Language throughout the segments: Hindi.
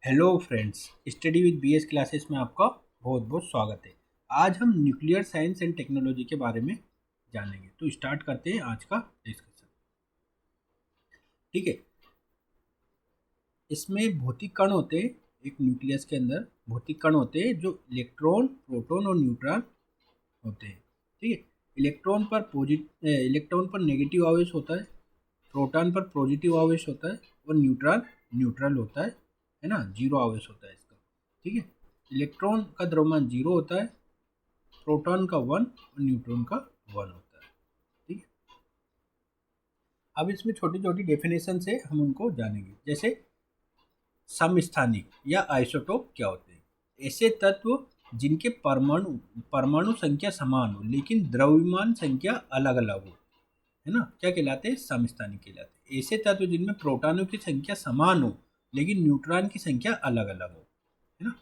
Hello friends, study with BS classes में आपका बहुत बहुत स्वागत है। आज हम न्यूक्लियर साइंस एंड टेक्नोलॉजी के बारे में जानेंगे। तो स्टार्ट करते हैं आज का डिस्कशन। ठीक है, इसमें भौतिक कण होते हैं। एक न्यूक्लियस के अंदर भौतिक कण होते हैं जो इलेक्ट्रॉन, प्रोटॉन और न्यूट्रॉन होते हैं। ठीक है, इलेक्ट्रॉन पर नेगेटिव आवेश होता है, प्रोटॉन पर पॉजिटिव आवेश होता है और न्यूट्रॉन न्यूट्रल होता है ना, जीरो आवेश होता है इसका। ठीक है, इलेक्ट्रॉन का द्रव्यमान जीरो होता है, प्रोटॉन का 1 और न्यूट्रॉन का 1 होता है। ठीक है, अब इसमें छोटी छोटी डेफिनेशन से हम उनको जानेंगे। जैसे समस्थानिक या आइसोटोप क्या होते हैं? ऐसे तत्व जिनके परमाणु परमाणु संख्या समान हो लेकिन द्रव्यमान संख्या अलग अलग हो, है ना, क्या कहलाते हैं? समस्थानिक कहलाते हैं। ऐसे तत्व जिनमें प्रोटॉनों की संख्या समान हो लेकिन न्यूट्रॉन की संख्या अलग अलग हो, है ना।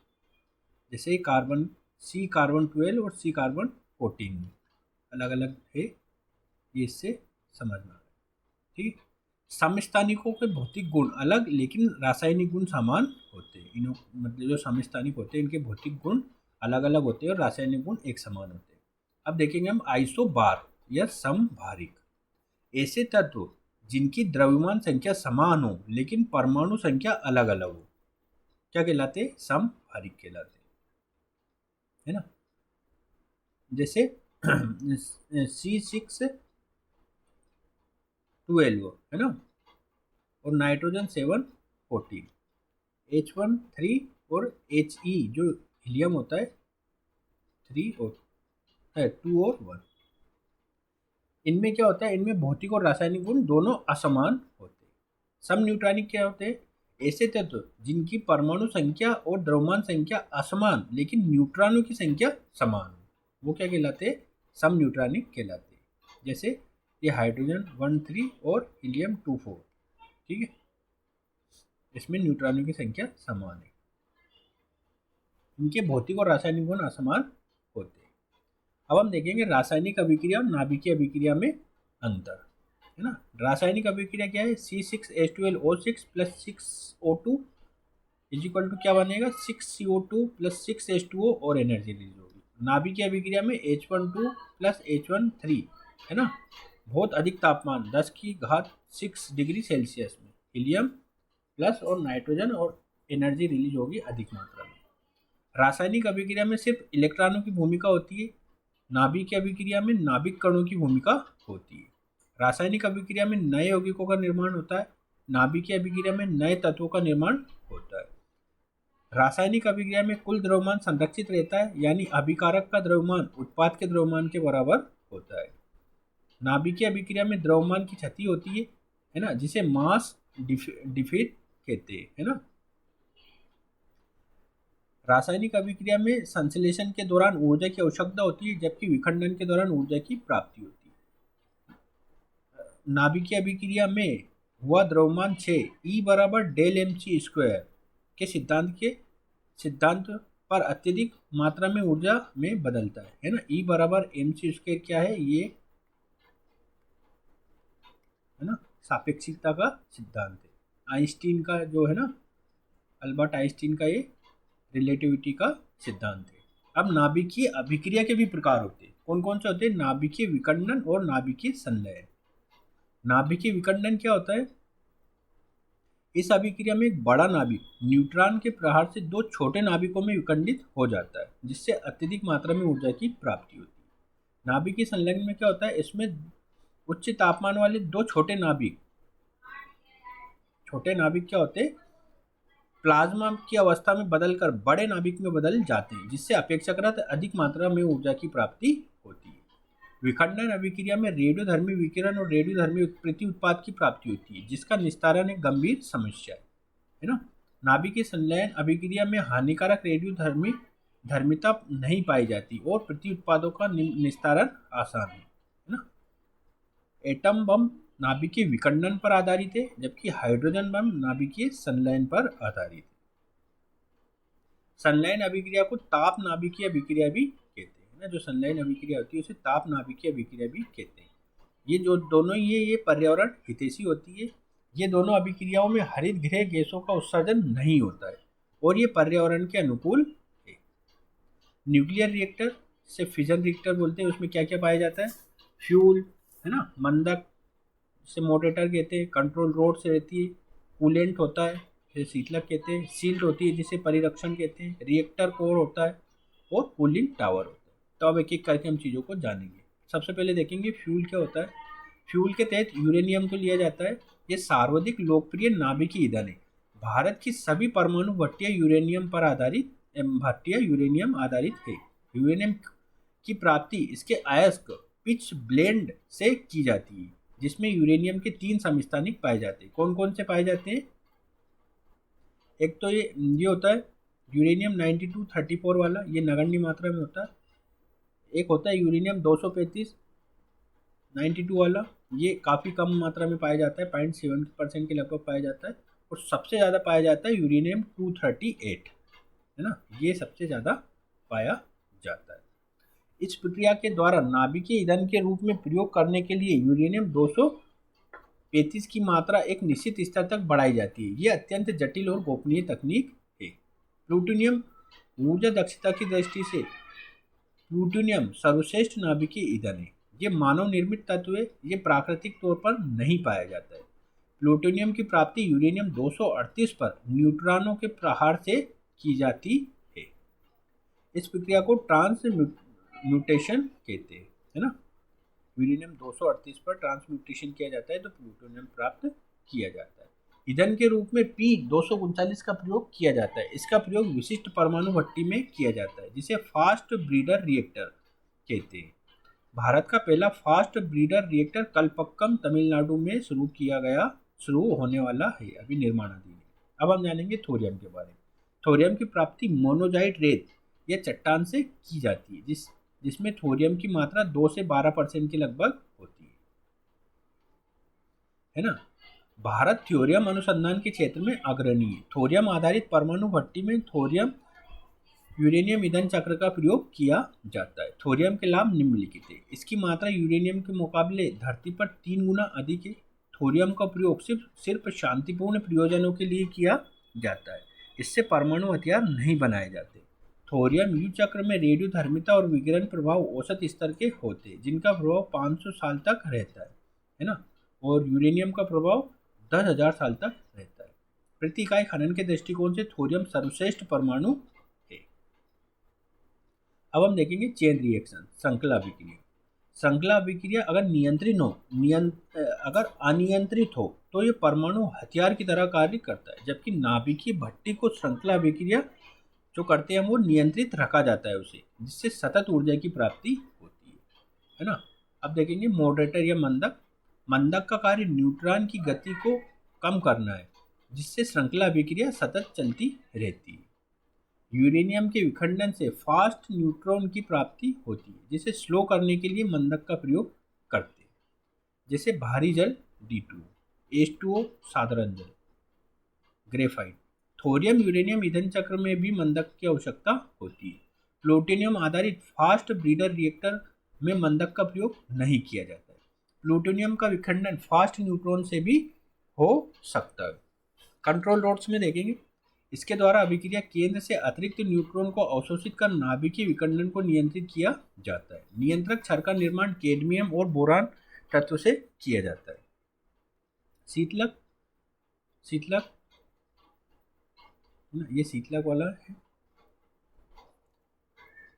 जैसे कार्बन C12 और C14 अलग अलग है, ये इससे समझ में आ रहा है। ठीक है, समस्थानिकों के भौतिक गुण अलग लेकिन रासायनिक गुण समान होते हैं। इन मतलब जो समस्थानिक होते हैं इनके भौतिक गुण अलग अलग होते हैं और रासायनिक गुण एक समान होते हैं। अब देखेंगे हम आइसोबार या समभारिक। ऐसे तत्व जिनकी द्रव्यमान संख्या समान हो लेकिन परमाणु संख्या अलग अलग हो, क्या कहलाते हैं? समभारिक कहलाते हैं, है ना। जैसे C612 है ना, और नाइट्रोजन 714, H13 और He जो हीलियम होता है 3 और 2 और 1। इनमें क्या होता है? इनमें भौतिक और रासायनिक गुण दोनों असमान होते हैं। सम न्यूट्रॉनिक क्या होते हैं? ऐसे तत्व जिनकी परमाणु संख्या और द्रव्यमान संख्या असमान लेकिन न्यूट्रॉनों की संख्या समान हो, वो क्या कहलाते हैं? सम न्यूट्रॉनिक कहलाते हैं। जैसे ये हाइड्रोजन 13 और हीलियम 24। ठीक है, इसमें न्यूट्रॉनों की संख्या समान है, इनके भौतिक और रासायनिक गुण असमान होते हैं। अब हम देखेंगे रासायनिक अभिक्रिया और नाभिकीय अभिक्रिया में अंतर, है ना। रासायनिक अभिक्रिया क्या है? C6H12O6 plus 6O2 is equal to क्या बनेगा? 6CO2 प्लस 6H2O और एनर्जी रिलीज होगी। नाभिकीय अभिक्रिया में H12 प्लस H13, है ना, बहुत अधिक तापमान 10⁶ डिग्री सेल्सियस में हीलियम प्लस और नाइट्रोजन और एनर्जी रिलीज होगी अधिक मात्रा में। रासायनिक अभिक्रिया में सिर्फ इलेक्ट्रॉनों की भूमिका होती है, नाभिकीय अभिक्रिया में नाभिक कणों की भूमिका होती है। रासायनिक अभिक्रिया में नए यौगिकों का निर्माण होता है, नाभिकीय अभिक्रिया में नए तत्वों का निर्माण होता है। रासायनिक अभिक्रिया में कुल द्रव्यमान संरक्षित रहता है, यानी अभिकारक का द्रव्यमान उत्पाद के द्रव्यमान के बराबर होता है। नाभिकीय अभिक्रिया में द्रव्यमान की क्षति होती है ना, जिसे मास डिफीट कहते हैं, है ना। रासायनिक अभिक्रिया में संश्लेषण के दौरान ऊर्जा की आवश्यकता होती है जबकि विखंडन के दौरान ऊर्जा की प्राप्ति होती है। नाभिकीय अभिक्रिया में हुआ द्रव्यमान 6 E बराबर डेल mc² के सिद्धांत पर अत्यधिक मात्रा में ऊर्जा में बदलता है ना। E बराबर mc² क्या है? ये है ना सापेक्षिकता का सिद्धांत है। आइंस्टीन का जो है ना, अल्बर्ट आइंस्टीन का ये रिलेटिविटी का सिद्धांत है। अब नाभिकीय अभिक्रिया के भी प्रकार होते हैं। कौन कौन से होते हैं? नाभिकीय विखंडन और नाभिकीय संलयन। नाभिकीय विखंडन क्या होता है? इस अभिक्रिया में एक बड़ा नाभिक न्यूट्रॉन के प्रहार से दो छोटे नाभिकों में विखंडित हो जाता है, जिससे अत्यधिक मात्रा में ऊर्जा की प्राप्ति होती है। नाभिकीय संलयन में क्या होता है? इसमें उच्च तापमान वाले दो छोटे नाभिक क्या होते हैं? प्लाज्मा की अवस्था में बदलकर बड़े नाभिक में बदल जाते हैं, जिससे अपेक्षाकृत अधिक मात्रा में ऊर्जा की प्राप्ति होती है। विखंडन अभिक्रिया में रेडियोधर्मी विकिरण और रेडियोधर्मी प्रति उत्पाद की प्राप्ति होती है, जिसका निस्तारण एक गंभीर समस्या है ना। नाभिकीय संलयन अभिक्रिया में हानिकारक रेडियोधर्मी धर्मिता नहीं पाई जाती और प्रति उत्पादों का निस्तारण आसान है ना। एटम बम नाभिकीय विखंडन पर आधारित है जबकि हाइड्रोजन बम नाभिकीय संलयन पर आधारित है। संलयन अभिक्रिया को ताप नाभिकीय अभिक्रिया भी कहते हैं ना। जो संलयन अभिक्रिया होती है उसे ताप नाभिकीय अभिक्रिया भी कहते हैं। ये जो दोनों ये पर्यावरण हितैषी होती है। ये दोनों अभिक्रियाओं में हरित गृह गैसों का उत्सर्जन नहीं होता है और ये पर्यावरण के अनुकूल है। न्यूक्लियर रिएक्टर से फिजन रिएक्टर बोलते हैं, उसमें क्या क्या पाया जाता है? फ्यूल, है ना, मंदक से मोडरेटर कहते हैं, कंट्रोल रोड से रहती है, कूलेंट होता है जिसे शीतलक कहते हैं, सील्ड होती है जिसे परिरक्षण कहते हैं, रिएक्टर कोर होता है और कूलिंग टावर होता है। तो अब एक एक करके हम चीज़ों को जानेंगे। सबसे पहले देखेंगे फ्यूल क्या होता है। फ्यूल के तहत यूरेनियम को लिया जाता है। ये सर्वाधिक लोकप्रिय नाभिकीय ईंधन है। भारत की सभी परमाणु भट्टियां यूरेनियम आधारित है। यूरेनियम की प्राप्ति इसके अयस्क पिच ब्लेंड से की जाती है, जिसमें यूरेनियम के 3 समस्थानिक पाए जाते हैं। कौन कौन से पाए जाते हैं? एक तो ये होता है यूरेनियम 9234 वाला, ये नगण्य मात्रा में होता है। एक होता है यूरेनियम 235 92 वाला, ये काफ़ी कम मात्रा में पाया जाता है, 0.7% के लगभग पाया जाता है। और सबसे ज़्यादा पाया जाता है यूरेनियम 238, है ना, ये सबसे ज़्यादा पाया जाता है। इस प्रक्रिया के द्वारा नाभिकीय ईंधन के रूप में प्रयोग करने के लिए यूरेनियम 235 की मात्रा एक निश्चित स्तर तक बढ़ाई जाती है। ये अत्यंत जटिल और गोपनीय तकनीक है। प्लूटोनियम ऊर्जा दक्षता की दृष्टि से प्लूटोनियम सर्वश्रेष्ठ नाभिकीय ईंधन है। ये मानव निर्मित तत्व है, ये प्राकृतिक तौर पर नहीं पाया जाता है। प्लूटोनियम की प्राप्ति यूरेनियम 238 पर न्यूट्रॉनों के प्रहार से की जाती है। इस प्रक्रिया को ट्रांसम्यूटेशन कहते हैं, है ना। यूरेनियम 238 पर ट्रांसम्यूटेशन किया जाता है तो प्लूटोनियम प्राप्त किया जाता है। ईंधन के रूप में P239 का प्रयोग किया जाता है। इसका प्रयोग विशिष्ट परमाणु भट्टी में किया जाता है, जिसे फास्ट ब्रीडर रिएक्टर कहते हैं। भारत का पहला fast breeder reactor Kalpakkam Tamil Nadu में शुरू होने वाला है, अभी निर्माणाधीन है। अब हम जानेंगे थोरियम के बारे में। थोरियम की प्राप्ति मोनोजाइट रेत या चट्टान से की जाती है, जिसमें थोरियम की मात्रा 2 से 12% के लगभग होती है ना। भारत थोरियम अनुसंधान के क्षेत्र में अग्रणी है। थोरियम आधारित परमाणु भट्टी में थोरियम यूरेनियम ईंधन चक्र का प्रयोग किया जाता है। थोरियम के लाभ निम्नलिखित है। इसकी मात्रा यूरेनियम के मुकाबले धरती पर 3 गुना अधिक है। थोरियम का प्रयोग सिर्फ शांतिपूर्ण प्रयोजनों के लिए किया जाता है। इससे परमाणु हथियार नहीं बनाए जाते। थोरियम यू चक्र में रेडियोधर्मिता और विकिरण प्रभाव औसत स्तर के होते हैं, जिनका प्रभाव 500 साल तक रहता है ना। और यूरेनियम का प्रभाव 10,000 साल तक रहता है। प्रति इकाई खनन के दृष्टिकोण से थोरियम सर्वश्रेष्ठ परमाणु है। अब हम देखेंगे चेन रिएक्शन, श्रृंखला अभिक्रिया। श्रृंखला अभिक्रिया अगर अनियंत्रित हो तो ये परमाणु हथियार की तरह कार्य करता है, जबकि नाभिकीय भट्टी को श्रृंखला अभिक्रिया जो करते हैं वो नियंत्रित रखा जाता है उसे, जिससे सतत ऊर्जा की प्राप्ति होती है ना। अब देखेंगे मॉडरेटर या मंदक। मंदक का कार्य न्यूट्रॉन की गति को कम करना है, जिससे श्रृंखला अभिक्रिया सतत चलती रहती है। यूरेनियम के विखंडन से फास्ट न्यूट्रॉन की प्राप्ति होती है, जिसे स्लो करने के लिए मंदक का प्रयोग करते हैं, जैसे भारी जल D2, H2O साधारण जल, ग्रेफाइट। थोरियम यूरेनियम ईंधन चक्र में भी मंदक की आवश्यकता होती है। प्लूटोनियम आधारित फास्ट ब्रीडर रिएक्टर में मंदक का प्रयोग नहीं किया जाता है। प्लूटोनियम का विखंडन फास्ट न्यूट्रॉन से भी हो सकता है। कंट्रोल रोड्स में देखेंगे, इसके द्वारा अभिक्रिया केंद्र से अतिरिक्त न्यूट्रॉन को अवशोषित कर नाभिकीय विखंडन को नियंत्रित किया जाता है। नियंत्रक छड़ का निर्माण कैडमियम और बोरान तत्व से किया जाता है। शीतलक ये शीतलक वाला है,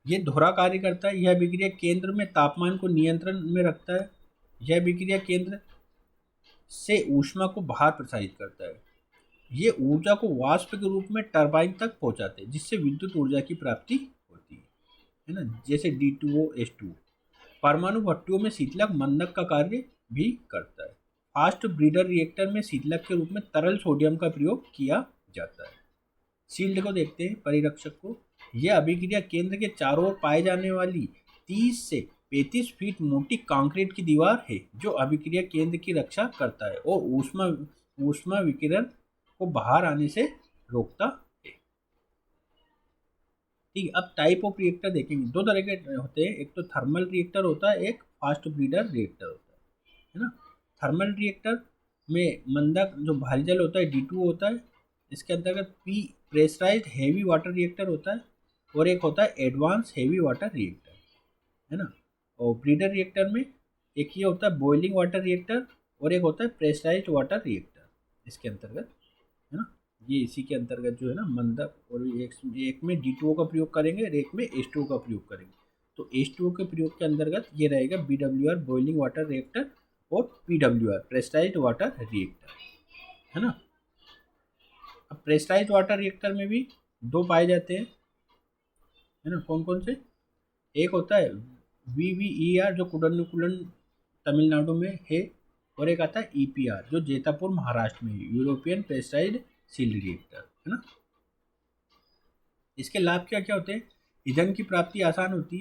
ये दोहरा कार्य करता है। यह अभिक्रिया केंद्र में तापमान को नियंत्रण में रखता है। यह अभिक्रिया केंद्र से ऊष्मा को बाहर प्रसारित करता है। ये ऊर्जा को वाष्प के रूप में टरबाइन तक पहुंचाते हैं, जिससे विद्युत ऊर्जा की प्राप्ति होती है ना, जैसे D2O H2O। परमाणु भट्टियों में शीतलक मंदक का कार्य भी करता है। फास्ट ब्रीडर रिएक्टर में शीतलक के रूप में तरल सोडियम का प्रयोग किया जाता है। शील्ड को देखते हैं, परिरक्षक को। यह अभिक्रिया केंद्र के चारों ओर पाए जाने वाली 30 से 35 फीट मोटी कंक्रीट की दीवार है, जो अभिक्रिया केंद्र की रक्षा करता है और ऊष्मा विकिरण को बाहर आने से रोकता है। ठीक है, अब टाइप ऑफ रिएक्टर देखेंगे। 2 तरह के होते हैं, एक तो थर्मल रिएक्टर होता है, एक फास्ट ब्रीडर रिएक्टर होता है ना। थर्मल रिएक्टर में मंदक जो भारी जल होता है D2 होता है, इसके अंतर्गत P pressurised heavy water reactor होता है, और एक होता है एडवांस हेवी वाटर रिएक्टर, है ना। और ब्रीडर रिएक्टर में एक ये होता है बॉइलिंग वाटर रिएक्टर, और एक होता है प्रेशराइज्ड वाटर रिएक्टर इसके अंतर्गत, है ना। ये इसी के अंतर्गत जो है ना मंदक, और एक में D2O का प्रयोग करेंगे और एक में H2O का प्रयोग करेंगे। तो H2O के प्रयोग के अंतर्गत ये रहेगा BWR बॉइलिंग वाटर रिएक्टर और PWR प्रेशराइज्ड वाटर रिएक्टर, है ना। अब प्रेशराइज्ड वाटर रिएक्टर में भी दो पाए जाते हैं, है ना। कौन कौन से? एक होता है VVER जो कुडन्नकुलन तमिलनाडु में है, और एक आता है EPR जो जेतापुर महाराष्ट्र में है, यूरोपियन प्रेशराइज्ड सील रिएक्टर, है ना। इसके लाभ क्या क्या होते हैं? ईंधन की प्राप्ति आसान होती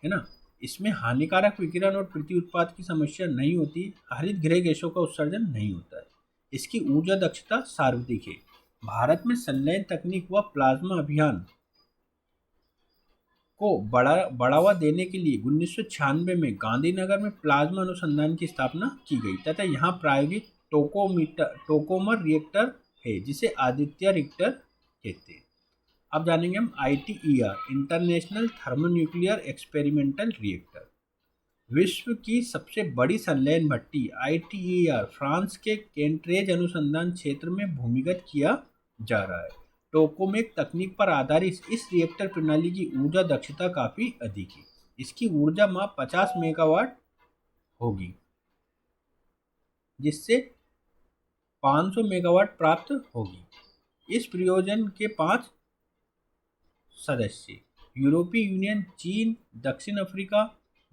है ना। इसमें हानिकारक विकिरण और प्रति उत्पाद की समस्या नहीं होती, हरित गृह गैसों का उत्सर्जन नहीं होता है। इसकी ऊर्जा दक्षता सर्वाधिक है। भारत में संलयन तकनीक व प्लाज्मा अभियान को बढ़ावा देने के लिए 1996 में गांधीनगर में प्लाज्मा अनुसंधान की स्थापना की गई तथा यहाँ प्रायोगिक टोकोमर रिएक्टर है जिसे आदित्य रिएक्टर कहते हैं। अब जानेंगे हम ITER international thermonuclear experimental reactor. विश्व की सबसे बड़ी संलयन भट्टी ITER फ्रांस के कैंट्रेज अनुसंधान क्षेत्र में भूमिगत किया जा रहा है। टोकोमेक तकनीक पर आधारित इस रिएक्टर प्रणाली की ऊर्जा दक्षता काफ़ी अधिक है। इसकी ऊर्जा माप 50 मेगावाट होगी, जिससे 500 मेगावाट प्राप्त होगी। इस प्रयोजन के 5 सदस्य यूरोपीय यूनियन, चीन, दक्षिण अफ्रीका,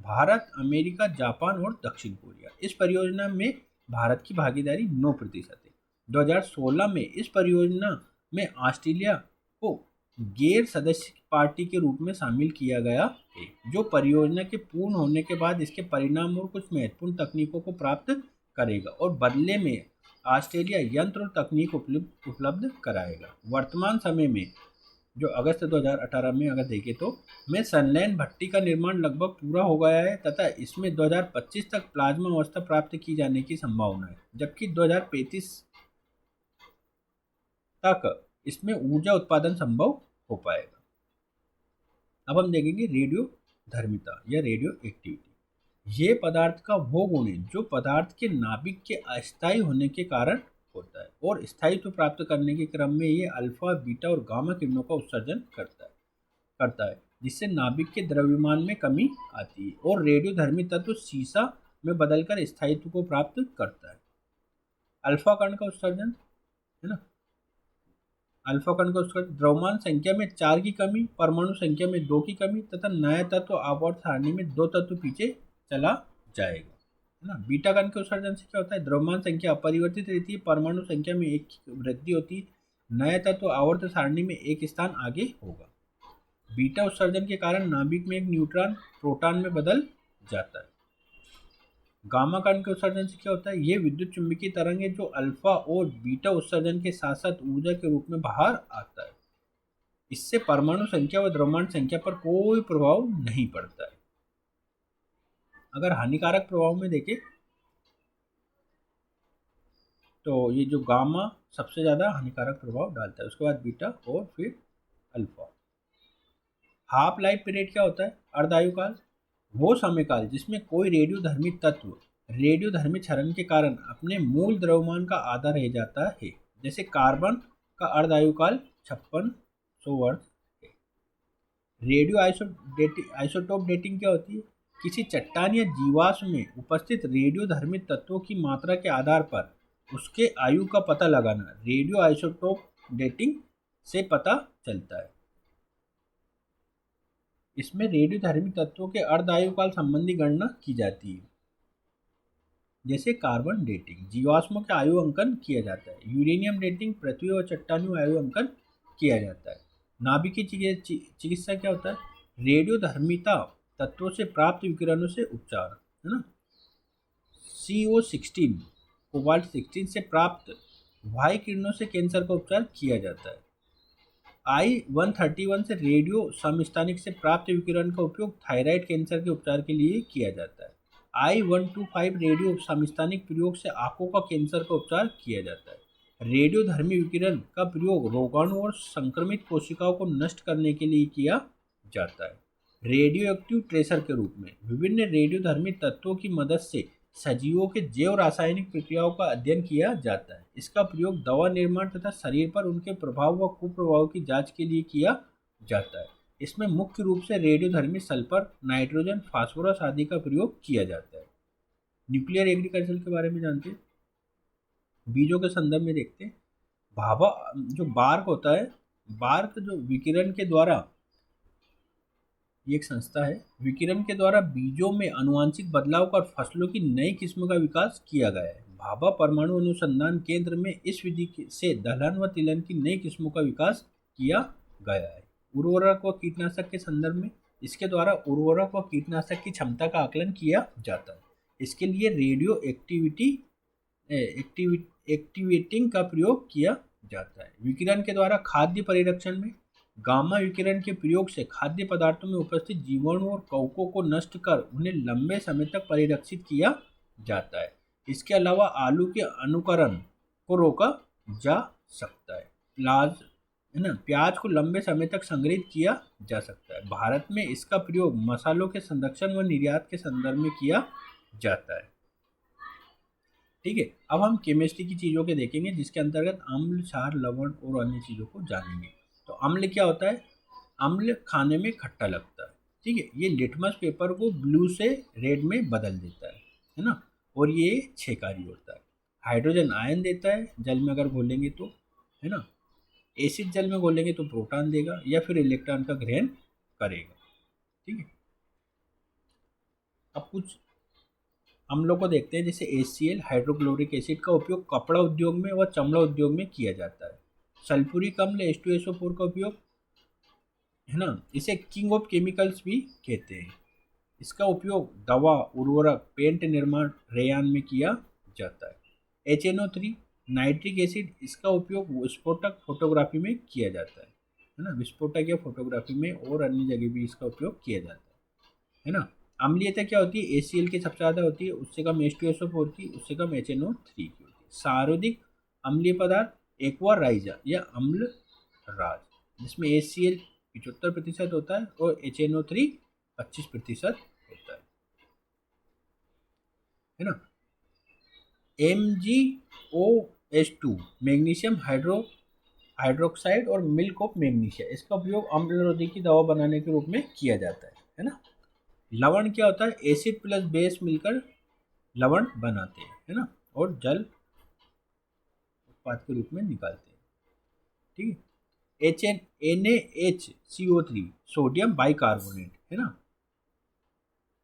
भारत, अमेरिका, जापान और दक्षिण कोरिया। इस परियोजना में भारत की भागीदारी 9% है। 2016 में इस परियोजना में ऑस्ट्रेलिया को गैर सदस्य पार्टी के रूप में शामिल किया गया है, जो परियोजना के पूर्ण होने के बाद इसके परिणाम और कुछ महत्वपूर्ण तकनीकों को प्राप्त करेगा और बदले में ऑस्ट्रेलिया यंत्र और तकनीक उपलब्ध कराएगा। वर्तमान समय में जो अगस्त 2018 में अगर देखें तो में संलयन भट्टी का निर्माण लगभग पूरा हो गया है तथा इसमें 2025 तक प्लाज्मा अवस्था प्राप्त की जाने की संभावना है, जबकि 2035 तक इसमें ऊर्जा उत्पादन संभव हो पाएगा। अब हम देखेंगे रेडियो धर्मिता या रेडियो एक्टिविटी। ये पदार्थ का वो गुण है जो पदार्थ के नाभिक के अस्थायी होने के कारण होता है और स्थायित्व प्राप्त करने के क्रम में ये अल्फा, बीटा और गामा किरणों का उत्सर्जन करता है जिससे नाभिक के द्रव्यमान में कमी आती है और रेडियोधर्मी तत्व सीसा में बदलकर स्थायित्व को प्राप्त करता है। अल्फा कण का उत्सर्जन, है ना। अल्फा कण का उत्सर्जन द्रव्यमान संख्या में 4 की कमी, परमाणु संख्या में 2 की कमी तथा नया तत्व आवर्त सारणी में 2 तत्व पीछे चला जाएगा, है ना। बीटा कण के उत्सर्जन से क्या होता है? द्रव्यमान संख्या अपरिवर्तित रहती है, परमाणु संख्या में 1 की वृद्धि होती है, नया तत्व आवर्त सारणी में 1 स्थान आगे होगा। बीटा उत्सर्जन के कारण नाभिक में एक न्यूट्रॉन प्रोटॉन में बदल जाता है। गामा कण के उत्सर्जन से क्या होता है? ये विद्युत चुंबकीय तरंग है जो अल्फा और बीटा उत्सर्जन के साथ साथ ऊर्जा के रूप में बाहर आता है। इससे परमाणु संख्या व द्रव्यमान संख्या पर कोई प्रभाव नहीं पड़ता है। अगर हानिकारक प्रभाव में देखें तो ये जो गामा सबसे ज़्यादा हानिकारक प्रभाव डालता है, उसके बाद बीटा और फिर अल्फा। हाफ लाइफ पीरियड क्या होता है? अर्धायुकाल वो समयकाल जिसमें कोई रेडियोधर्मी तत्व रेडियोधर्मी क्षरण के कारण अपने मूल द्रव्यमान का आधा रह जाता है। जैसे कार्बन का अर्धायुकाल 5600 वर्ष है। रेडियो आइसोटोप डेटिंग क्या होती है? किसी चट्टान या जीवाश्म में उपस्थित रेडियोधर्मी तत्वों की मात्रा के आधार पर उसके आयु का पता लगाना रेडियो आइसोटोप डेटिंग से पता चलता है। इसमें रेडियोधर्मी तत्वों के अर्धायुकाल संबंधी गणना की जाती है। जैसे कार्बन डेटिंग जीवाश्मों का आयु अंकन किया जाता है, यूरेनियम डेटिंग पृथ्वी और चट्टानों आयु अंकन किया जाता है। नाभिकीय चिकित्सा क्या होता है? रेडियोधर्मिता तत्वों से प्राप्त विकिरणों से उपचार, है ना। CO16 कोबाल्ट 16 से प्राप्त वाई किरणों से कैंसर का उपचार किया जाता है। I-131 से रेडियो समस्थानिक से प्राप्त विकिरण का उपयोग थायराइड कैंसर के उपचार के लिए किया जाता है। I-125 रेडियो समस्थानिक प्रयोग से आंखों का कैंसर का उपचार किया जाता है। रेडियोधर्मी विकिरण का प्रयोग रोगाणु और संक्रमित कोशिकाओं को नष्ट करने के लिए किया जाता है। रेडियो एक्टिव ट्रेसर के रूप में विभिन्न रेडियोधर्मी तत्वों की मदद से सजीवों के जैव रासायनिक प्रक्रियाओं का अध्ययन किया जाता है। इसका प्रयोग दवा निर्माण तथा शरीर पर उनके प्रभाव व कुप्रभाव की जांच के लिए किया जाता है। इसमें मुख्य रूप से रेडियोधर्मी सल्फर, नाइट्रोजन, फास्फोरस आदि का प्रयोग किया जाता है। न्यूक्लियर एग्रीकल्चर के बारे में जानते हैं। बीजों के संदर्भ में देखते हैं। भाभा जो बार्क होता है, बार्क जो विकिरण के द्वारा, ये एक संस्था है, विकिरण के द्वारा बीजों में आनुवंशिक बदलाव कर फसलों की नई किस्म का विकास किया गया है। भाभा परमाणु अनुसंधान केंद्र में इस विधि से दलहन व तिलहन की नई किस्मों का विकास किया गया है। उर्वरक व कीटनाशक के संदर्भ में इसके द्वारा उर्वरक व कीटनाशक की क्षमता का आकलन किया जाता है। इसके लिए रेडियो एक्टिवेटिंग का प्रयोग किया जाता है। विकिरण के द्वारा खाद्य परिरक्षण में गामा विकिरण के प्रयोग से खाद्य पदार्थों में उपस्थित जीवाणु और कवकों को नष्ट कर उन्हें लंबे समय तक परिरक्षित किया जाता है। इसके अलावा आलू के अनुकरण को रोका जा सकता है। प्याज को लंबे समय तक संग्रहित किया जा सकता है। भारत में इसका प्रयोग मसालों के संरक्षण व निर्यात के संदर्भ में किया जाता है। ठीक है, अब हम केमिस्ट्री की चीज़ों के देखेंगे, जिसके अंतर्गत अम्ल, क्षार, लवण और अन्य चीज़ों को जानेंगे। तो अम्ल क्या होता है? अम्ल खाने में खट्टा लगता है। ठीक है, ये लिटमस पेपर को ब्लू से रेड में बदल देता है ना, और ये क्षयकारी होता है। हाइड्रोजन आयन देता है जल में अगर घोलेंगे तो, है ना। एसिड जल में घोलेंगे तो प्रोटॉन देगा या फिर इलेक्ट्रॉन का ग्रहण करेगा। ठीक है, अब कुछ अम्लों को देखते हैं। जैसे HCl, हाइड्रोक्लोरिक एसिड का उपयोग कपड़ा उद्योग में व चमड़ा उद्योग में किया जाता है। सल्फ्यूरिक अम्ल H2SO4 का उपयोग, है ना, इसे किंग ऑफ केमिकल्स भी कहते हैं। इसका उपयोग दवा, उर्वरक, पेंट निर्माण, रेयान में किया जाता है। HNO3 नाइट्रिक एसिड, इसका उपयोग विस्फोटक फोटोग्राफी में किया जाता है ना, विस्फोटक या फोटोग्राफी में और अन्य जगह भी इसका उपयोग किया जाता है ना। अम्लीयता क्या होती है? HCl की सबसे ज़्यादा होती है, उससे कम H2SO4 की, उससे कम HNO3 की होती है। सर्वाधिक अम्लीय पदार्थ एक्वा राइजा या अम्ल राज, जिसमें HCl 75% होता है और HNO3 25% होता है ना। MgOH2 मैग्नीशियम हाइड्रोक्साइड और मिल्क ऑफ मैग्नीशिया, इसका उपयोग अम्लरोधी की दवा बनाने के रूप में किया जाता है ना। लवण क्या होता है? एसिड प्लस बेस मिलकर लवण बनाते हैं, है ना, और जल उत्पाद के रूप में निकालते हैं। ठीक है, NaHCO3 सोडियम बाइकार्बोनेट, है ना,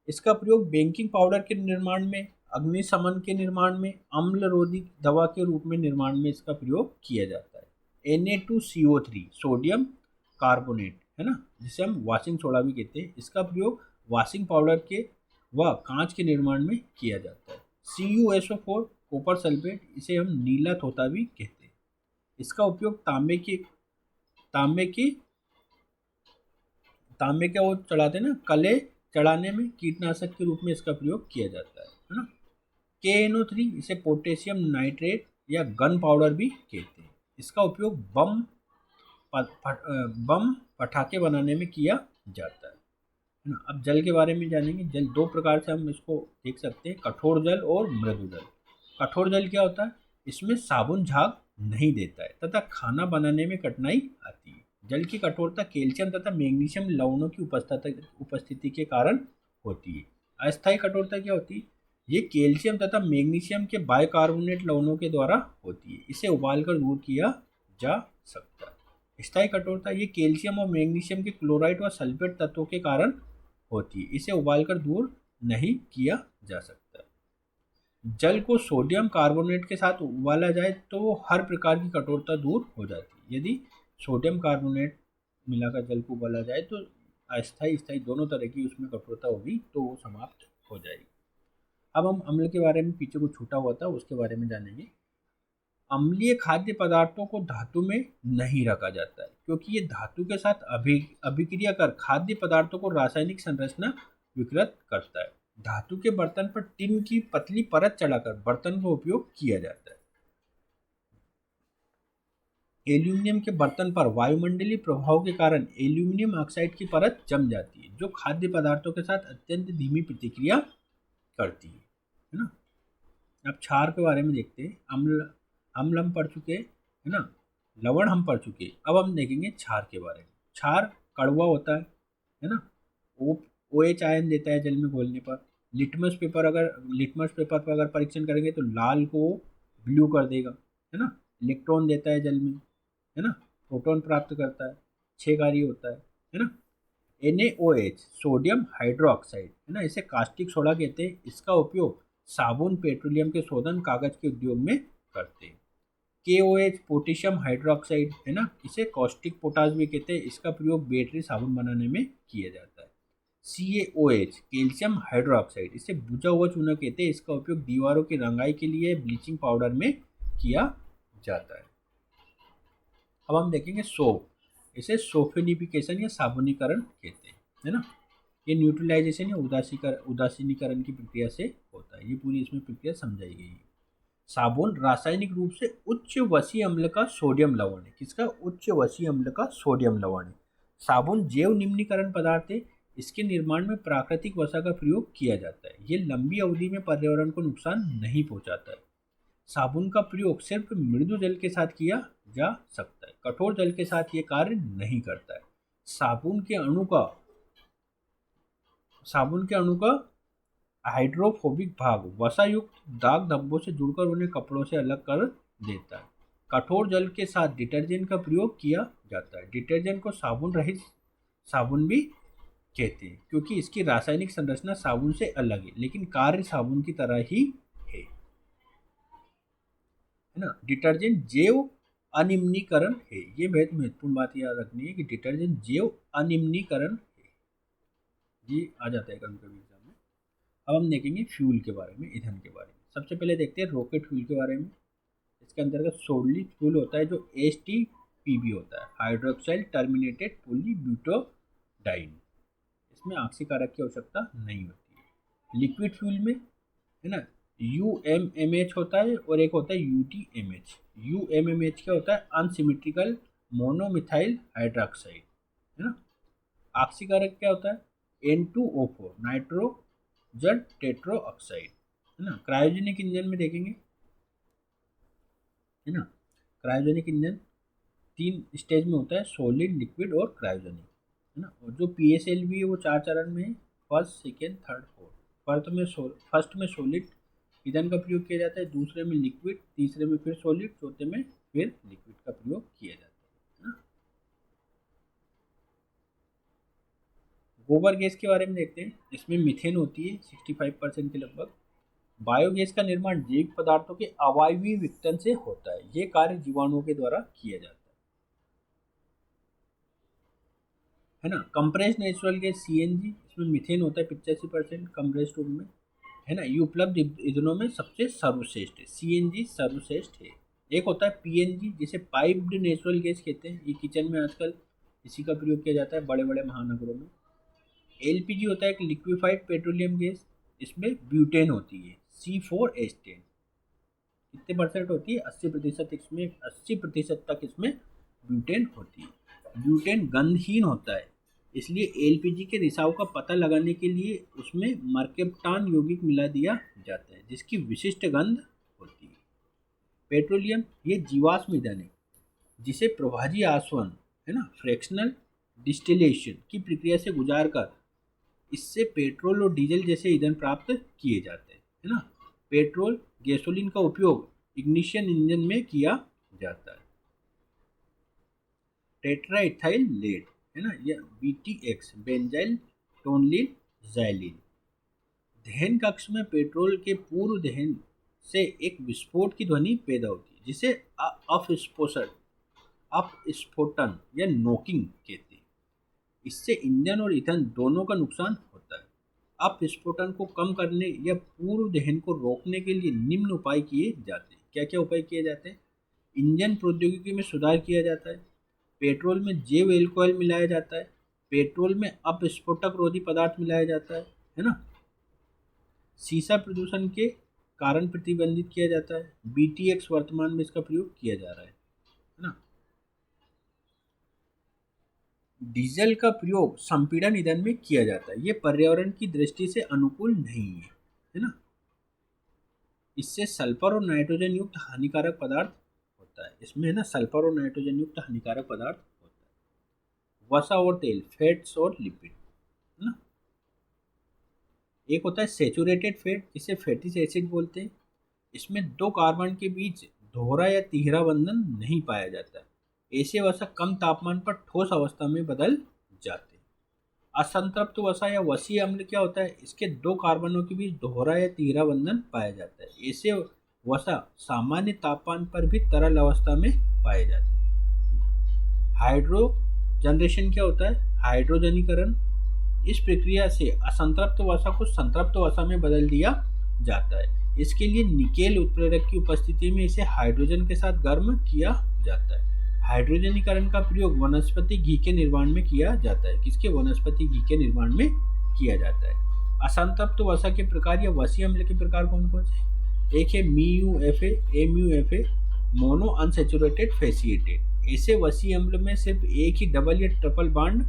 इसका प्रयोग बेकिंग पाउडर के निर्माण में, अग्निशमन के निर्माण में, अम्लरोधी दवा के रूप में निर्माण में इसका प्रयोग किया जाता है। Na2CO3 सोडियम कार्बोनेट, है ना, जिसे हम वॉशिंग सोडा भी कहते हैं, इसका प्रयोग वॉशिंग पाउडर के व कांच के निर्माण में किया जाता है। CuSO4 कॉपर सल्फेट, इसे हम नीला तोता भी कहते हैं, इसका उपयोग तांबे के वो चढ़ाते हैं ना, कले चढ़ाने में कीटनाशक के रूप में इसका प्रयोग किया जाता है ना। KNO3 इसे पोटेशियम नाइट्रेट या गन पाउडर भी कहते हैं, इसका उपयोग बम पटाखे बनाने में किया जाता है ना। अब जल के बारे में जानेंगे। जल दो प्रकार से हम इसको देख सकते हैं, कठोर जल और मृदु जल। कठोर जल क्या होता है? इसमें साबुन झाग नहीं देता है तथा खाना बनाने में कठिनाई आती है। जल की कठोरता कैल्शियम तथा मैग्नीशियम लवणों की उपस्थिति के कारण होती है। अस्थायी कठोरता क्या होती है? ये कैल्शियम तथा मैग्नीशियम के बाइकार्बोनेट लवणों के द्वारा होती है, इसे उबालकर दूर किया जा सकता है। स्थायी कठोरता ये कैल्शियम और मैग्नीशियम के क्लोराइड व सल्फेट तत्वों के कारण होती है, इसे उबालकर दूर नहीं किया जा सकता। जल को सोडियम कार्बोनेट के साथ उबाला जाए तो हर प्रकार की कठोरता दूर हो जाती है। यदि सोडियम कार्बोनेट मिलाकर जल को उबाला जाए तो अस्थायी स्थायी दोनों तरह की उसमें कठोरता होगी, तो वो समाप्त हो जाएगी। अब हम अम्ल के बारे में, पीछे कुछ छूटा हुआ था उसके बारे में जानेंगे। अम्लीय खाद्य पदार्थों को धातु में नहीं रखा जाता है क्योंकि ये धातु के साथ अभिक्रिया कर खाद्य पदार्थों को रासायनिक संरचना विकृत करता है। धातु के बर्तन पर टिन की पतली परत चढ़ाकर बर्तन का उपयोग किया जाता है। एल्यूमिनियम के बर्तन पर वायुमंडलीय प्रभाव के कारण एल्यूमिनियम ऑक्साइड की परत जम जाती है, जो खाद्य पदार्थों के साथ अत्यंत धीमी प्रतिक्रिया करती है ना। अब क्षार के बारे में देखते हैं। अम्ल अम्ल हम पढ़ चुके हैं, है ना। लवण हम पढ़ चुके हैं। अब हम देखेंगे क्षार के बारे में। क्षार कड़वा होता है ना। ओ OH आयन देता है जल में घोलने पर। लिटमस पेपर पर अगर परीक्षण करेंगे तो लाल को ब्लू कर देगा, है ना। इलेक्ट्रॉन देता है जल में, है ना। प्रोटॉन प्राप्त करता है, क्षयकारी होता है ना। NaOH सोडियम हाइड्रोक्साइड, है ना, इसे कास्टिक सोडा कहते हैं। इसका उपयोग साबुन, पेट्रोलियम के शोधन, कागज के उद्योग में करते हैं। KOH पोटेशियम हाइड्रोक्साइड, है ना, इसे कॉस्टिक पोटाश भी कहते हैं। इसका प्रयोग बैटरी, साबुन बनाने में किया जाता है। CaOH कैल्शियम हाइड्रोक्साइड, इसे बुझा हुआ चूना कहते हैं। इसका उपयोग दीवारों की रंगाई के लिए ब्लीचिंग पाउडर में किया जाता है। अब हम देखेंगे सोप, इसे सोफिनिफिकेशन या साबुनीकरण कहते हैं, है ना। ये न्यूट्रलाइजेशन या उदासीनीकरण की प्रक्रिया से होता है। ये पूरी इसमें प्रक्रिया समझाई गई है। साबुन रासायनिक रूप से उच्च वसीय अम्ल का सोडियम लवण है। किसका? उच्च वसीय अम्ल का सोडियम लवण है। साबुन जैव निम्नीकरण पदार्थ है। इसके निर्माण में प्राकृतिक वसा का प्रयोग किया जाता है। ये लंबी अवधि में पर्यावरण को नुकसान नहीं पहुंचाता है। साबुन का प्रयोग सिर्फ मृदु जल के साथ किया जा सकता है, कठोर जल के साथ ये कार्य नहीं करता है। साबुन के अणु का हाइड्रोफोबिक भाग वसायुक्त दाग धब्बों से जुड़कर उन्हें कपड़ों से अलग कर देता है। कठोर जल के साथ डिटर्जेंट का प्रयोग किया जाता है। डिटर्जेंट को साबुन रहित साबुन भी कहते हैं, क्योंकि इसकी रासायनिक संरचना साबुन से अलग है, लेकिन कार्य साबुन की तरह ही है ना। डिटर्जेंट जैव अनिम्नीकरण है। ये बहुत महत्वपूर्ण बात याद रखनी है कि डिटर्जेंट जैव अनिम्नीकरण है। ये आ जाता है कभी कभी एग्जाम में। अब हम देखेंगे फ्यूल के बारे में, ईंधन के बारे में। सबसे पहले देखते हैं रॉकेट फ्यूल के बारे में। इसके अंतर्गत सोडली फ्यूल होता है, जो HTPB होता है, हाइड्रोक्साइड टर्मिनेटेड पॉलीब्यूटाडाइन। इसमें ऑक्सीकारक की आवश्यकता नहीं होती है। लिक्विड फ्यूल में, है ना, UMMH होता है और एक होता है UTMH। UMMH क्या होता है? अनसिमेट्रिकल मोनोमिथाइल हाइड्रोक्साइड, है ना। ऑक्सीकारक क्या होता है? N2O4 नाइट्रोजन टेट्रो ऑक्साइड, है ना। क्रायोजेनिक इंजन में देखेंगे, है ना। क्रायोजेनिक इंजन 3 स्टेज में होता है, सॉलिड, लिक्विड और क्रायोजेनिक, है ना। और जो PSLV है वो 4 चरण में है, first, second, third, fourth. First में सॉलिड ईंधन का प्रयोग किया जाता है, दूसरे में लिक्विड, तीसरे में फिर सॉलिड, चौथे में फिर लिक्विड का प्रयोग किया जाता है ना। गोबर गैस के बारे में देखते हैं। इसमें मीथेन होती है 65% के लगभग। बायोगैस का निर्माण जैविक पदार्थों के अवायवीय विघटन से होता है। ये कार्य जीवाणुओं के द्वारा किया जाता है ना। कंप्रेस्ड नेचुरल गैस CNG, इसमें मीथेन होता है 85% कंप्रेस्ड रूप में, है ना। ये उपलब्ध ईंधनों में सबसे सर्वश्रेष्ठ है। CNG सर्वश्रेष्ठ है। एक होता है PNG, जिसे पाइप्ड नेचुरल गैस कहते हैं। ये किचन में आजकल इसी का प्रयोग किया जाता है, बड़े बड़े महानगरों में। LPG होता है एक लिक्विफाइड पेट्रोलियम गैस। इसमें ब्यूटेन होती है, C4H10। कितने परसेंट होती है? 80%। इसमें 80% तक इसमें ब्यूटेन होती है। ब्यूटेन गंधहीन होता है, इसलिए LPG के रिसाव का पता लगाने के लिए उसमें मर्केप्टान यौगिक मिला दिया जाता है, जिसकी विशिष्ट गंध होती है। पेट्रोलियम, ये जीवाश्म ईंधन है, जिसे प्रभाजी आसवन, है ना, फ्रैक्शनल डिस्टिलेशन की प्रक्रिया से गुजार कर इससे पेट्रोल और डीजल जैसे ईंधन प्राप्त किए जाते हैं, है ना। पेट्रोल, गैसोलीन का उपयोग इग्निशन इंजन में किया जाता है। टेट्रा इथाइल लेड, है ना, यह BTX, बेंजाइल टोनलिन जैलिन। दहन कक्ष में पेट्रोल के पूर्व दहन से एक विस्फोट की ध्वनि पैदा होती है, जिसे अपस्फोटन या नोकिंग कहते हैं। इससे इंजन और ईंधन दोनों का नुकसान होता है। अपस्फोटन को कम करने या पूर्व दहन को रोकने के लिए निम्न उपाय किए जाते हैं। क्या क्या उपाय किए जाते हैं? इंजन प्रौद्योगिकी में सुधार किया जाता है। पेट्रोल में जैव एल्कोहल मिलाया जाता है। पेट्रोल में अपस्फोटक रोधी पदार्थ मिलाया जाता है ना। सीसा प्रदूषण के कारण प्रतिबंधित किया जाता है। BTX वर्तमान में इसका प्रयोग किया जा रहा है ना। डीजल का प्रयोग संपीड़न ईंधन में किया जाता है, ये पर्यावरण की दृष्टि से अनुकूल नहीं है ना। इससे सल्फर और नाइट्रोजन युक्त हानिकारक पदार्थ होता है, इसमें है ना सल्फर और नाइट्रोजन युक्त हानिकारक पदार्थ होता है। वसा और तेल, फैट्स और लिपिड, है ना। एक होता है सेचुरेटेड फैट, जिसे फैटी एसिड बोलते हैं। इसमें दो कार्बन के बीच दोहरा या तीहरा बंधन नहीं पाया जाता। ऐसे वसा कम तापमान पर ठोस अवस्था में बदल जाते हैं। असंतृप्त वसा या वसीय अम्ल क्या होता है, इसके दो कार्बनों के बीच दोहरा या तीहरा बंधन पाया जाता है। ऐसे वसा सामान्य तापमान पर भी तरल अवस्था में पाए जाते हैं। हाइड्रो जनरेशन क्या होता है, हाइड्रोजनीकरण। इस प्रक्रिया से असंतृप्त वसा को संतृप्त वसा में बदल दिया जाता है। इसके लिए निकेल उत्प्रेरक की उपस्थिति में इसे हाइड्रोजन के साथ गर्म किया जाता है। हाइड्रोजनीकरण का प्रयोग वनस्पति घी के निर्माण में किया जाता है। किसके, वनस्पति घी के निर्माण में किया जाता है। असंतृप्त वसा के प्रकार या वसीय अम्ल के प्रकार कौन कौन से, एक है MuFA, मोनो अनसैचुरेटेड फैसिएटेड। ऐसे वसीय अम्ल में सिर्फ एक ही डबल या ट्रिपल बॉन्ड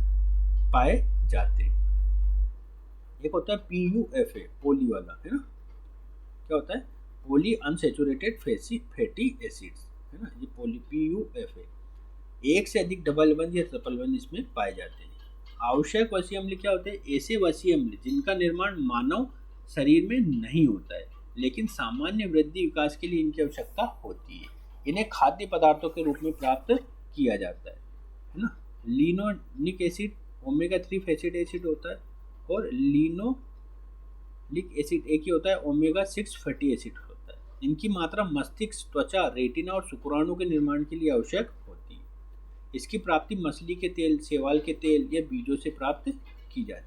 पाए जाते हैं। एक होता है PUFA, पोली वाला, है ना। क्या होता है, पोली अनसैचुरेटेड फैटी एसिड्स, है ना। ये पोली PUFA, एक से अधिक डबल बंद या ट्रिपल बंद इसमें पाए जाते हैं। आवश्यक वसीय अम्ल क्या होते हैं, ऐसे वसीय अम्ल जिनका निर्माण मानव शरीर में नहीं होता है, लेकिन सामान्य वृद्धि विकास के लिए इनकी आवश्यकता होती है। इन्हें खाद्य पदार्थों के रूप में प्राप्त किया जाता है ना। Linoleic acid omega 3 fatty acid होता है, और लिनोलिक एसिड एक ही होता है, ओमेगा 6 फैटी एसिड होता है। इनकी मात्रा मस्तिष्क, त्वचा, रेटिना और शुक्राणु के निर्माण के लिए आवश्यक होती है। इसकी प्राप्ति मछली के तेल, शैवाल के तेल या बीजों से प्राप्त की जाती है।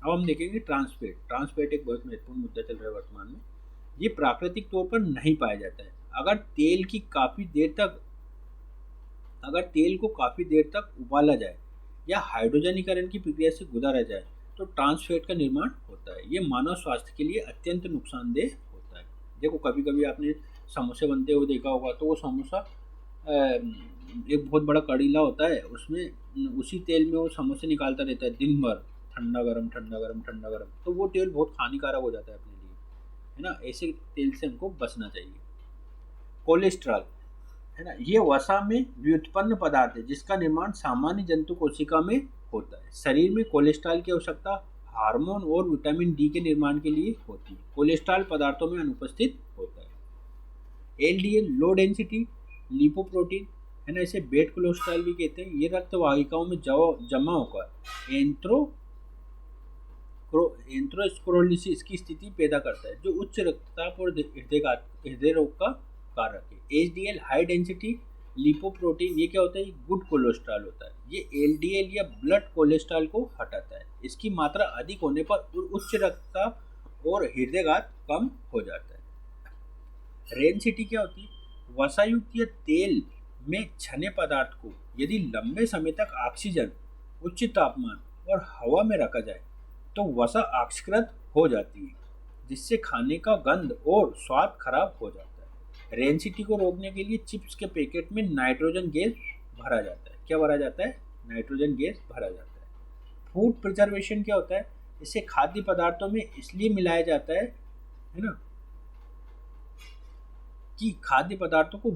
अब हम देखेंगे ट्रांसफैट। ट्रांसफैट एक बहुत महत्वपूर्ण मुद्दा चल रहा है वर्तमान में। ये प्राकृतिक तौर पर नहीं पाया जाता है। अगर तेल को काफ़ी देर तक उबाला जाए या हाइड्रोजनीकरण की प्रक्रिया से गुजारा जाए तो ट्रांसफैट का निर्माण होता है। ये मानव स्वास्थ्य के लिए अत्यंत नुकसानदेह होता है। देखो, कभी कभी आपने समोसे बनते हुए देखा होगा, तो वो समोसा एक बहुत बड़ा कड़ीला होता है, उसमें उसी तेल में वो समोसे निकालता रहता है दिन भर, ठंडा गरम ठंडा गरम ठंडा गरम, तो वो तेल बहुत हानिकारक हो जाता है अपने लिए, है ना। ऐसे तेल से हमको बचना चाहिए। कोलेस्ट्रॉल, है ना, ये वसा में व्युत्पन्न पदार्थ है जिसका निर्माण सामान्य जंतु कोशिका में होता है। शरीर में कोलेस्ट्रॉल की आवश्यकता हार्मोन और विटामिन डी के निर्माण के लिए होती है। कोलेस्ट्रॉल पदार्थों में अनुपस्थित होता है। LDL, लो डेंसिटी लिपोप्रोटीन, है ना, इसे बेड कोलेस्ट्रॉल भी कहते हैं। ये रक्त वाहिकाओं में जमा होकर एंथेरोस्क्लेरोसिस की स्थिति पैदा करता है, जो उच्च रक्तचाप और हृदय रोग का कारक है। HDL, हाई डेंसिटी लिपोप्रोटीन, ये क्या होता है, ये गुड कोलेस्ट्रॉल होता है। ये LDL या ब्लड कोलेस्ट्रॉल को हटाता है। इसकी मात्रा अधिक होने पर उच्च रक्तचाप और हृदयघात कम हो जाता है। रेनसिटी क्या होती है, वसायुक्त या तेल में छने पदार्थ को यदि लंबे समय तक ऑक्सीजन, उच्च तापमान और हवा में रखा जाए तो वसा ऑक्सीकृत हो जाती है, जिससे खाने का गंध और स्वाद खराब हो जाता है। रेनसिटी को रोकने के लिए चिप्स के पैकेट में नाइट्रोजन गैस भरा जाता है। क्या भरा जाता है, नाइट्रोजन गैस भरा जाता है। फूड प्रिजर्वेशन क्या होता है, इसे खाद्य पदार्थों में इसलिए मिलाया जाता है ना, कि खाद्य पदार्थों को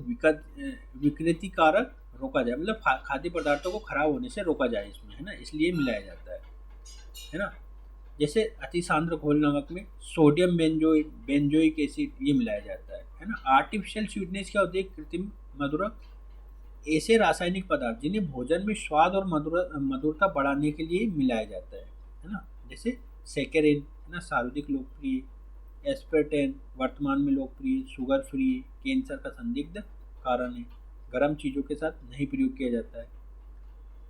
विकृतिकारक रोका जाए, मतलब खाद्य पदार्थों को खराब होने से रोका जाए इसमें, है ना, इसलिए मिलाया जाता है ना। जैसे अतिसांद्र घोल नमक में सोडियम बेंजोइक एसिड ये मिलाया जाता है ना। आर्टिफिशियल स्वीटनेस क्या होती है, कृत्रिम मधुरक, ऐसे रासायनिक पदार्थ जिन्हें भोजन में स्वाद और मधुरता बढ़ाने के लिए मिलाया जाता है ना। जैसे सैकरिन, है ना, सर्वाधिक लोकप्रिय, एस्पर्टेन वर्तमान में लोकप्रिय, शुगर फ्री, कैंसर का संदिग्ध कारण है, गर्म चीज़ों के साथ नहीं प्रयोग किया जाता है।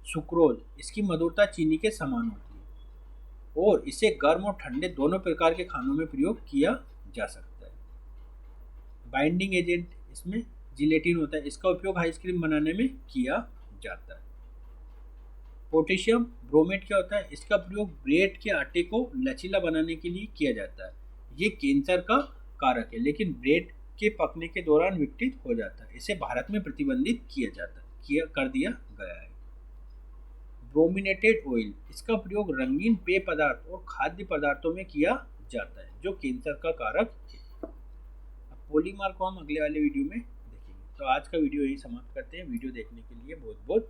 सुक्रोज, इसकी मधुरता चीनी के समान होती है और इसे गर्म और ठंडे दोनों प्रकार के खानों में प्रयोग किया जा सकता है। बाइंडिंग एजेंट, इसमें जिलेटिन होता है, इसका उपयोग आइसक्रीम बनाने में किया जाता है। पोटेशियम ब्रोमेट क्या होता है, इसका प्रयोग ब्रेड के आटे को लचीला बनाने के लिए किया जाता है। ये कैंसर का कारक है, लेकिन ब्रेड के पकने के दौरान विघटित हो जाता है। इसे भारत में प्रतिबंधित कर दिया गया है। ब्रोमिनेटेड ऑयल, इसका प्रयोग रंगीन पेय पदार्थ और खाद्य पदार्थों में किया जाता है जो कैंसर का कारक है। अब पॉलीमर को हम अगले वाले वीडियो में देखेंगे। तो आज का वीडियो यही समाप्त करते हैं। वीडियो देखने के लिए बहुत बहुत